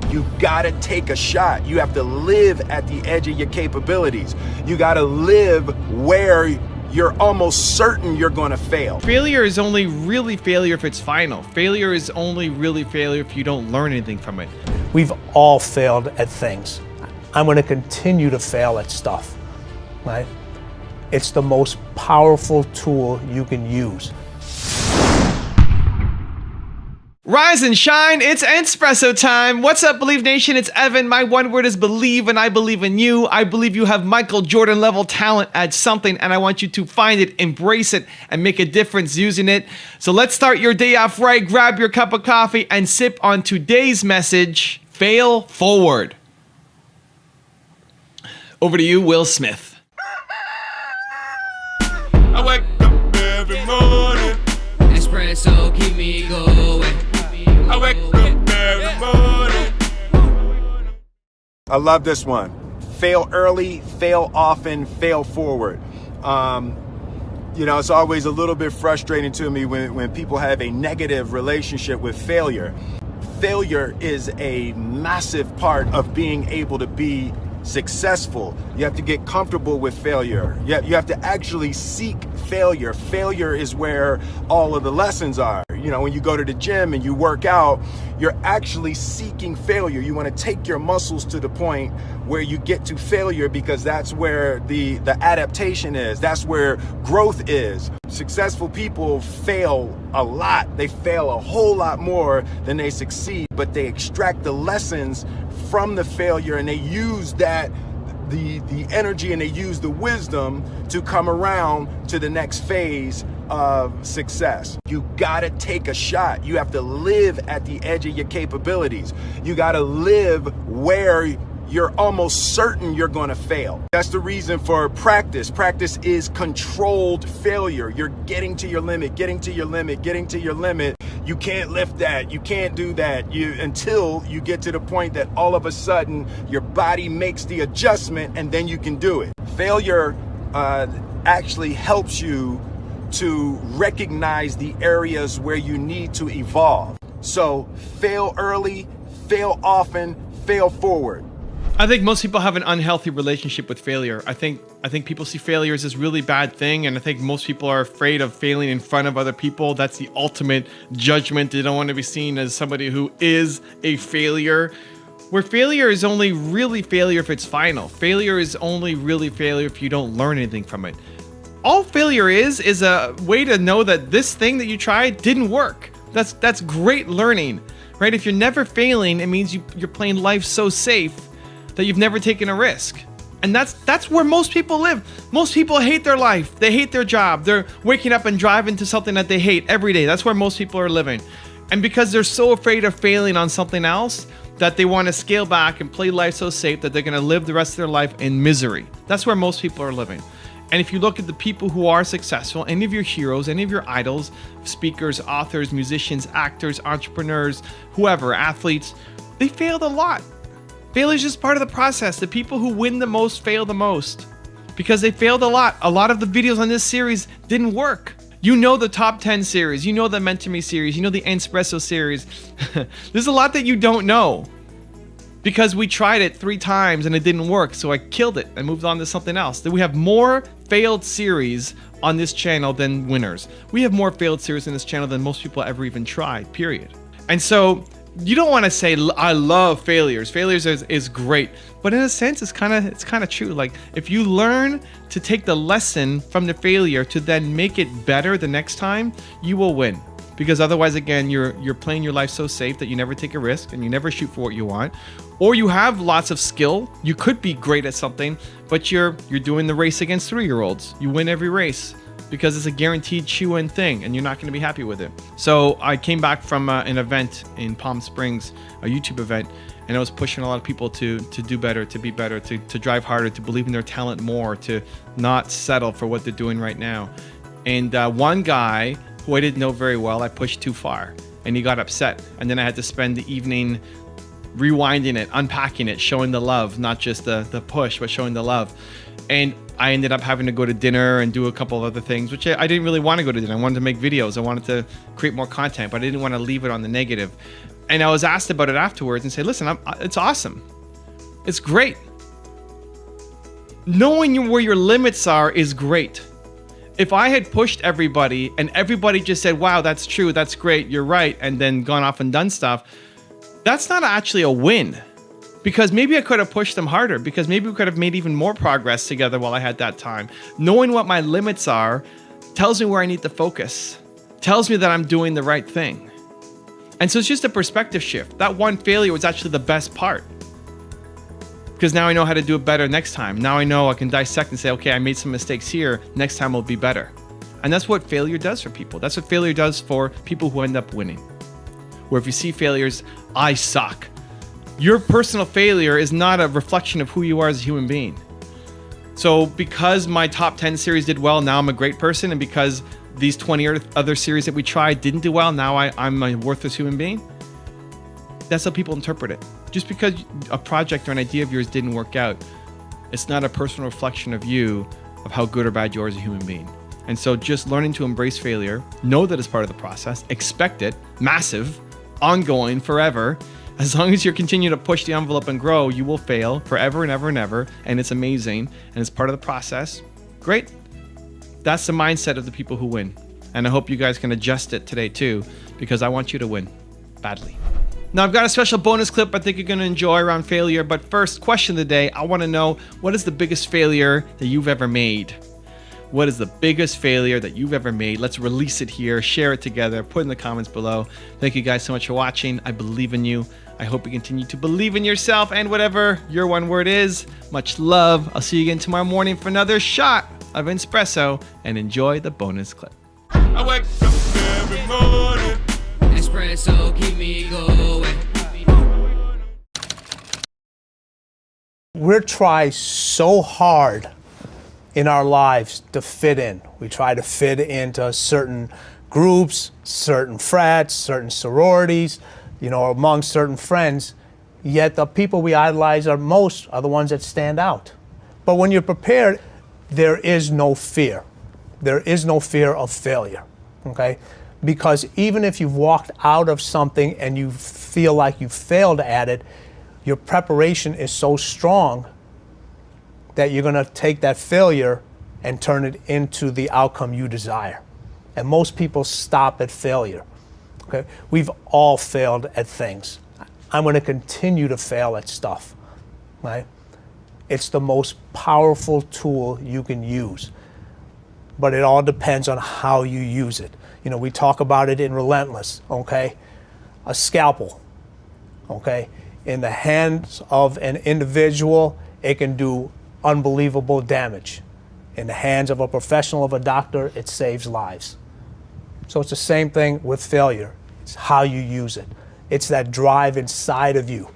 You gotta take a shot. You have to live at the edge of your capabilities. You gotta live where you're almost certain you're gonna fail. Failure is only really failure if it's final. Failure is only really failure if you don't learn anything from it. We've all failed at things. I'm gonna continue to fail at stuff, right? It's the most powerful tool you can use. Rise and shine, it's Entspresso time. What's up, Believe Nation? It's Evan. My one word is believe, and I believe in you. I believe you have Michael Jordan level talent at something, and I want you to find it, embrace it, and make a difference using it. So let's start your day off right. Grab your cup of coffee and sip on today's message, Fail Forward. Over to you, Will Smith. I wake up every morning. Espresso keep me going. I wake up every morning. I love this one. Fail early, fail often, fail forward. It's always a little bit frustrating to me when people have a negative relationship with failure. Failure is a massive part of being able to be successful. You have to get comfortable with failure. You have to actually seek failure. Failure is where all of the lessons are. When you go to the gym and you work out, you're actually seeking failure. You want to take your muscles to the point where you get to failure, because that's where the adaptation is. That's where growth is. Successful people fail a lot. They fail a whole lot more than they succeed, but they extract the lessons from the failure, and they use that the energy, and they use the wisdom to come around to the next phase of success. You gotta take a shot. You have to live at the edge of your capabilities. You gotta live where you're almost certain you're gonna fail. That's the reason for practice. Practice is controlled failure. You're getting to your limit, getting to your limit, getting to your limit. You can't lift that, you can't do that, until you get to the point that all of a sudden your body makes the adjustment, and then you can do it. Failure actually helps you to recognize the areas where you need to evolve. So fail early, fail often, fail forward. I think most people have an unhealthy relationship with failure. I think people see failure as this really bad thing, and I think most people are afraid of failing in front of other people. That's the ultimate judgment. They don't want to be seen as somebody who is a failure. Where failure is only really failure if it's final. Failure is only really failure if you don't learn anything from it. All failure is a way to know that this thing that you tried didn't work. That's great learning, right? If you're never failing, it means you're playing life so safe that you've never taken a risk. And that's where most people live. Most people hate their life. They hate their job. They're waking up and driving to something that they hate every day. That's where most people are living. And because they're so afraid of failing on something else, that they want to scale back and play life so safe that they're going to live the rest of their life in misery. That's where most people are living. And if you look at the people who are successful, any of your heroes, any of your idols, speakers, authors, musicians, actors, entrepreneurs, whoever, athletes, they failed a lot. Failure is just part of the process. The people who win the most fail the most because they failed a lot. A lot of the videos on this series didn't work. You know the top 10 series, you know the Mentor Me series, you know the Entspresso series. There's a lot that you don't know because we tried it 3 times and it didn't work. So I killed it and moved on to something else. Then we have more failed series on this channel than winners. We have more failed series in this channel than most people ever even tried, period. And so you don't want to say I love failures. Failures is great, but in a sense, it's kind of true. Like if you learn to take the lesson from the failure to then make it better the next time, you will win. Because otherwise, again, you're playing your life so safe that you never take a risk and you never shoot for what you want, or you have lots of skill. You could be great at something, but you're doing the race against 3-year-olds. You win every race because it's a guaranteed chew-in thing and you're not going to be happy with it. So I came back from an event in Palm Springs, a YouTube event, and I was pushing a lot of people to do better, to be better, to drive harder, to believe in their talent more, to not settle for what they're doing right now. And one guy who I didn't know very well, I pushed too far and he got upset. And then I had to spend the evening rewinding it, unpacking it, showing the love, not just the push, but showing the love. And I ended up having to go to dinner and do a couple of other things, which I didn't really want to go to dinner. I wanted to make videos. I wanted to create more content, but I didn't want to leave it on the negative. And I was asked about it afterwards and said, listen, it's awesome. It's great. Knowing where your limits are is great. If I had pushed everybody and everybody just said, wow, that's true, that's great, you're right, and then gone off and done stuff, that's not actually a win. Because maybe I could have pushed them harder, because maybe we could have made even more progress together while I had that time. Knowing what my limits are tells me where I need to focus, tells me that I'm doing the right thing. And so it's just a perspective shift. That one failure was actually the best part. Because now I know how to do it better next time. Now I know I can dissect and say, okay, I made some mistakes here. Next time will be better. And that's what failure does for people. That's what failure does for people who end up winning. Where if you see failures, I suck. Your personal failure is not a reflection of who you are as a human being. So because my top 10 series did well, now I'm a great person. And because these 20 other series that we tried didn't do well, now I'm a worthless human being. That's how people interpret it. Just because a project or an idea of yours didn't work out, it's not a personal reflection of you, of how good or bad you are as a human being. And so just learning to embrace failure, know that it's part of the process, expect it, massive, ongoing, forever. As long as you continue to push the envelope and grow, you will fail forever and ever and ever. And it's amazing. And it's part of the process. Great. That's the mindset of the people who win. And I hope you guys can adjust it today too, because I want you to win badly. Now I've got a special bonus clip I think you're going to enjoy around failure. But first, question of the day, I want to know, what is the biggest failure that you've ever made? What is the biggest failure that you've ever made? Let's release it here, share it together, put in the comments below. Thank you guys so much for watching. I believe in you. I hope you continue to believe in yourself and whatever your one word is. Much love. I'll see you again tomorrow morning for another shot of Entspresso, and enjoy the bonus clip. I wake up every morning. Espresso keep me going. We try so hard in our lives to fit in. We try to fit into certain groups, certain frats, certain sororities, among certain friends. Yet the people we idolize are the ones that stand out. But when you're prepared, there is no fear. There is no fear of failure, okay? Because even if you've walked out of something and you feel like you failed at it, your preparation is so strong that you're gonna take that failure and turn it into the outcome you desire. And most people stop at failure, okay? We've all failed at things. I'm gonna continue to fail at stuff, right? It's the most powerful tool you can use, but it all depends on how you use it. We talk about it in Relentless, okay? A scalpel, okay? In the hands of an individual, it can do unbelievable damage. In the hands of a professional, of a doctor, it saves lives. So it's the same thing with failure. It's how you use it. It's that drive inside of you,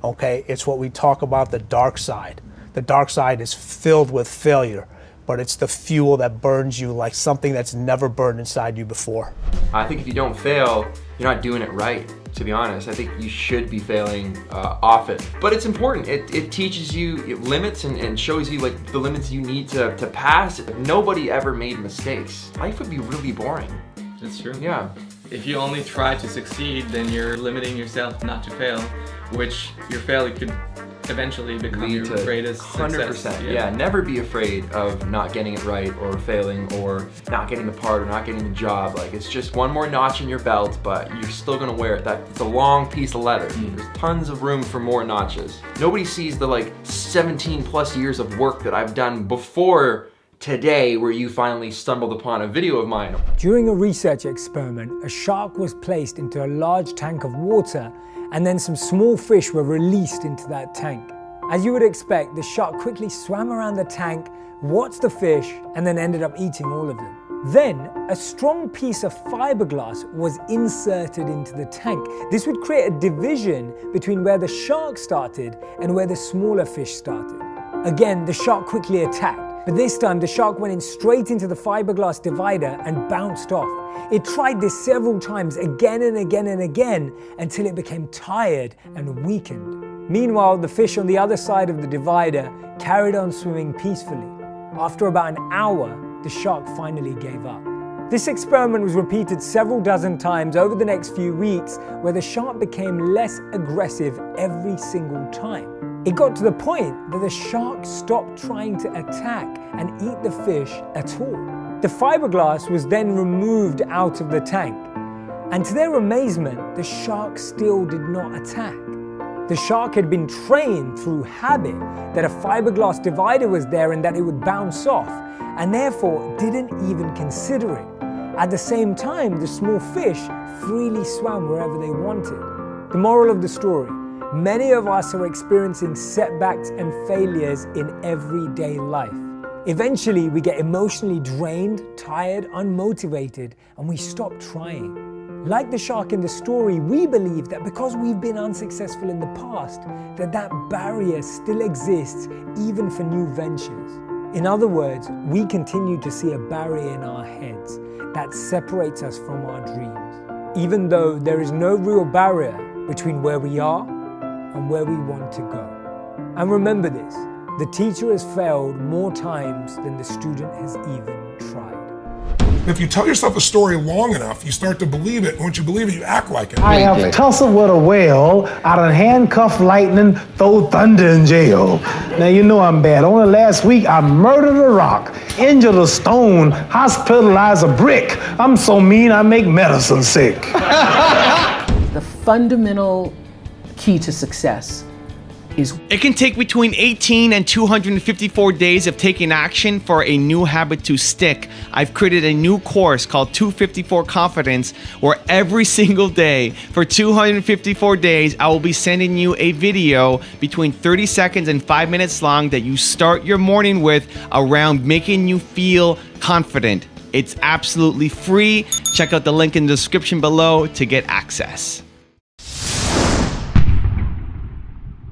okay? It's what we talk about, the dark side. The dark side is filled with failure, but it's the fuel that burns you like something that's never burned inside you before. I think if you don't fail, you're not doing it right, to be honest. I think you should be failing often. But it's important. It teaches you limits and shows you like the limits you need to pass. If nobody ever made mistakes, life would be really boring. That's true. Yeah. If you only try to succeed, then you're limiting yourself not to fail, which your failure could eventually become your greatest 100%. success. Yeah, never be afraid of not getting it right or failing or not getting the part or not getting the job. Like, it's just one more notch in your belt, but you're still gonna wear it. It's a long piece of leather. There's tons of room for more notches. Nobody sees the 17 plus years of work that I've done before today, where you finally stumbled upon a video of mine. During a research experiment, a shark was placed into a large tank of water, and then some small fish were released into that tank. As you would expect, the shark quickly swam around the tank, watched the fish, and then ended up eating all of them. Then, a strong piece of fiberglass was inserted into the tank. This would create a division between where the shark started and where the smaller fish started. Again, the shark quickly attacked. But this time, the shark went in straight into the fiberglass divider and bounced off. It tried this several times, again and again and again, until it became tired and weakened. Meanwhile, the fish on the other side of the divider carried on swimming peacefully. After about an hour, the shark finally gave up. This experiment was repeated several dozen times over the next few weeks, where the shark became less aggressive every single time. It got to the point that the shark stopped trying to attack and eat the fish at all. The fiberglass was then removed out of the tank, and to their amazement, the shark still did not attack. The shark had been trained through habit that a fiberglass divider was there and that it would bounce off, and therefore didn't even consider it. At the same time, the small fish freely swam wherever they wanted. The moral of the story: many of us are experiencing setbacks and failures in everyday life. Eventually, we get emotionally drained, tired, unmotivated, and we stop trying. Like the shark in the story, we believe that because we've been unsuccessful in the past, that barrier still exists even for new ventures. In other words, we continue to see a barrier in our heads that separates us from our dreams, even though there is no real barrier between where we are and where we want to go. And remember this: the teacher has failed more times than the student has even tried. If you tell yourself a story long enough, you start to believe it. And once you believe it, you act like it. I have tussled with a whale, I done handcuffed lightning, throw thunder in jail. Now you know I'm bad. Only last week I murdered a rock, injured a stone, hospitalized a brick. I'm so mean I make medicine sick. The fundamental key to success is it can take between 18 and 254 days of taking action for a new habit to stick. I've created a new course called 254 Confidence, where every single day for 254 days, I will be sending you a video between 30 seconds and 5 minutes long that you start your morning with around making you feel confident. It's absolutely free. Check out the link in the description below to get access.